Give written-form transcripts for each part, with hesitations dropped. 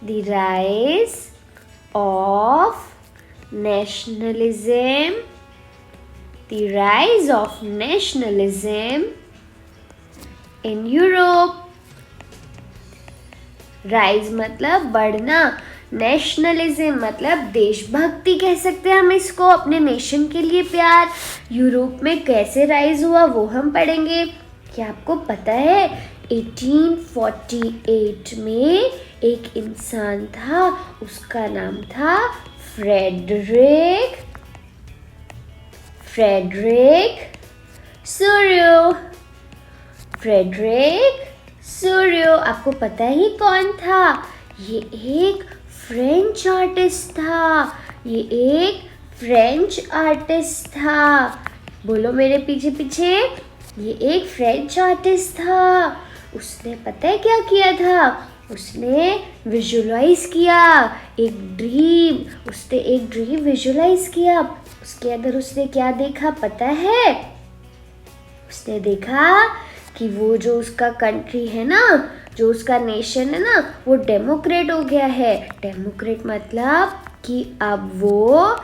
The rise of nationalism. The rise of nationalism in Europe. Rise मतलब बढ़ना, nationalism मतलब देशभक्ति कह सकते हैं हम इसको, अपने नेशन के लिए प्यार। यूरोप में कैसे राइज हुआ वो हम पढ़ेंगे। क्या आपको पता है 1848 में एक इंसान था, उसका नाम था फ्रेडरिक सूर्यो। फ्रेडरिक सूर्यो, आपको पता ही कौन था? ये एक फ्रेंच आर्टिस्ट था। बोलो मेरे पीछे पीछे, ये एक फ्रेंच आर्टिस्ट था। उसने पता है क्या किया था? उसने विजुअलाइज किया उसने एक ड्रीम विजुअलाइज किया। उसके अंदर उसने क्या देखा पता है? उसने देखा कि वो जो उसका कंट्री है ना, जो उसका नेशन है ना, वो डेमोक्रेट हो गया है। डेमोक्रेट मतलब कि अब वो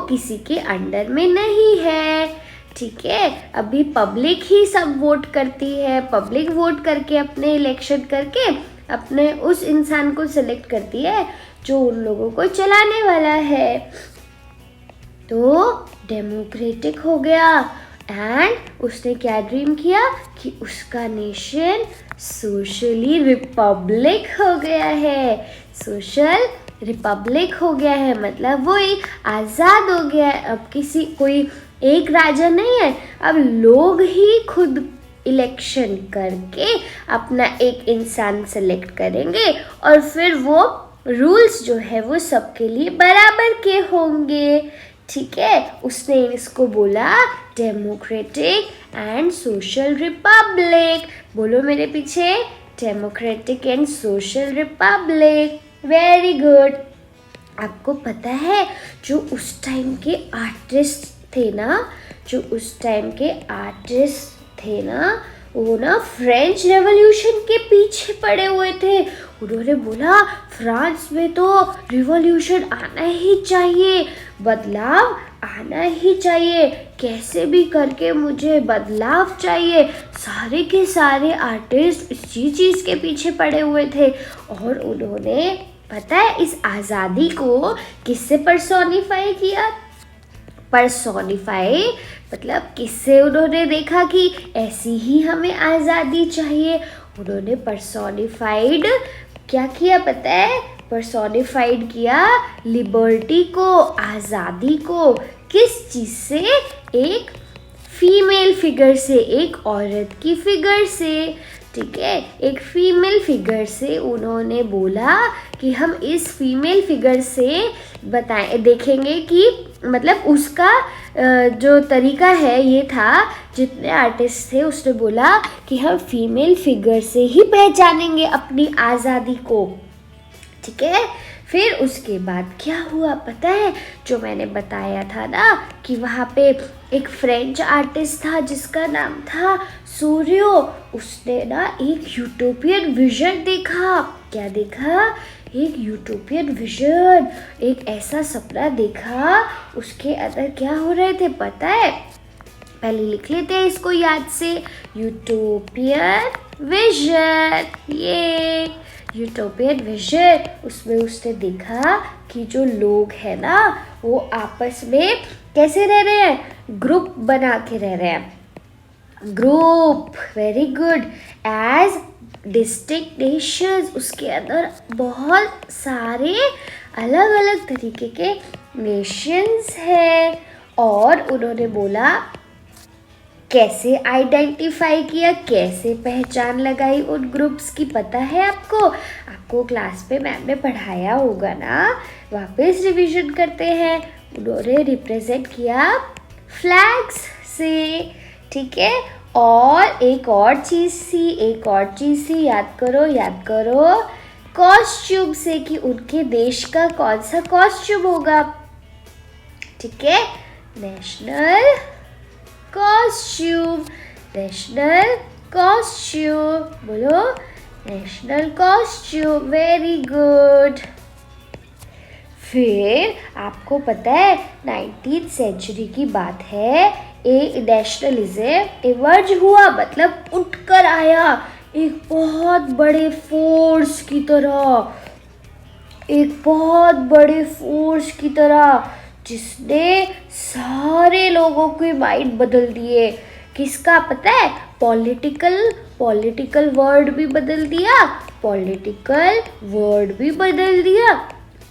किसी के अंडर में नहीं है। ठीक है, अभी पब्लिक ही सब वोट करती है। पब्लिक वोट करके अपने इलेक्शन करके अपने उस इंसान को सिलेक्ट करती है जो उन लोगों को चलाने वाला है। तो डेमोक्रेटिक हो गया। एंड उसने क्या ड्रीम किया कि उसका नेशन सोशली रिपब्लिक हो गया है। सोशल रिपब्लिक हो गया है मतलब वो एक आज़ाद हो गया है। अब कोई एक राजा नहीं है, अब लोग ही खुद इलेक्शन करके अपना एक इंसान सेलेक्ट करेंगे और फिर वो रूल्स जो है वो सबके लिए बराबर के होंगे। ठीक है, उसने इसको बोला डेमोक्रेटिक एंड सोशल रिपब्लिक। बोलो मेरे पीछे, democratic and social Republic. Very good. आपको पता है जो उस टाइम के आर्टिस्ट थे ना, वो ना फ्रेंच रेवोल्यूशन के पीछे पड़े हुए थे। उन्होंने बोला फ्रांस में तो रिवॉल्यूशन आना ही चाहिए, बदलाव आना ही चाहिए, कैसे भी करके मुझे बदलाव चाहिए। सारे के सारे आर्टिस्ट इसी चीज़ के पीछे पड़े हुए थे। और उन्होंने पता है इस आज़ादी को किससे पर्सोनिफाई किया? पर्सोनिफाई मतलब किससे उन्होंने देखा कि ऐसी ही हमें आज़ादी चाहिए। उन्होंने पर्सोनिफाइड क्या किया पता है? पर्सोनिफाइड किया लिबर्टी को, आज़ादी को। किस चीज़ से? एक फीमेल फिगर से, एक औरत की फिगर से। ठीक है, एक फीमेल फिगर से उन्होंने बोला कि हम इस फीमेल फिगर से देखेंगे कि मतलब उसका जो तरीका है ये था, जितने आर्टिस्ट थे उसने बोला कि हम फीमेल फिगर से ही पहचानेंगे अपनी आज़ादी को। ठीक है, फिर उसके बाद क्या हुआ पता है? जो मैंने बताया था ना कि वहाँ पे एक फ्रेंच आर्टिस्ट था जिसका नाम था सूर्यो। उसने ना एक यूटोपियन विजन देखा। क्या देखा? एक यूटोपियन विजन, एक ऐसा सपना देखा। उसके अंदर क्या हो रहे थे पता है? पहले लिख लेते हैं इसको याद से। यूटोपियन विजन, ये यूटोपियन विजन। उसमें उसने देखा कि जो लोग हैं ना वो आपस में कैसे रह रहे हैं? ग्रुप बना के रह रहे हैं। Group, very good. As district nations, उसके अंदर बहुत सारे अलग अलग तरीके के नेशंस हैं। और उन्होंने बोला कैसे आइडेंटिफाई किया, कैसे पहचान लगाई उन ग्रुप्स की, पता है आपको क्लास पे मैम ने पढ़ाया होगा ना। वापस रिवीजन करते हैं। उन्होंने रिप्रेजेंट किया फ्लैग्स से। ठीक है, और एक और चीज़ सी याद करो कॉस्ट्यूम से, कि उनके देश का कौन सा कॉस्ट्यूम होगा। ठीक है, नेशनल कॉस्ट्यूम। बोलो नेशनल कॉस्ट्यूम, वेरी गुड। फिर आपको पता है 19th सेंचुरी की बात है, ए नेशनलिज्म इमर्ज हुआ, मतलब उठकर आया एक बहुत बड़े फोर्स की तरह, एक बहुत बड़े फोर्स की तरह, जिसने सारे लोगों के माइंड बदल दिए। किसका पता है? पॉलिटिकल वर्ड भी बदल दिया, पॉलिटिकल वर्ड भी बदल दिया।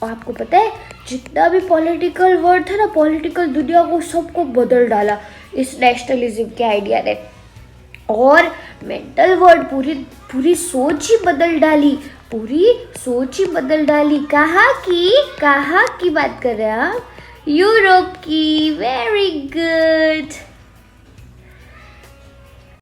और आपको पता है जितना भी पॉलिटिकल वर्ड था ना, पॉलिटिकल दुनिया को सबको बदल डाला इस नेशनलिज्म के आइडिया ने। और मेंटल वर्ड पूरी सोच ही बदल डाली, पूरी सोच ही बदल डाली। कहाँ की बात कर रहे हैं आप? यूरोप की। Very good.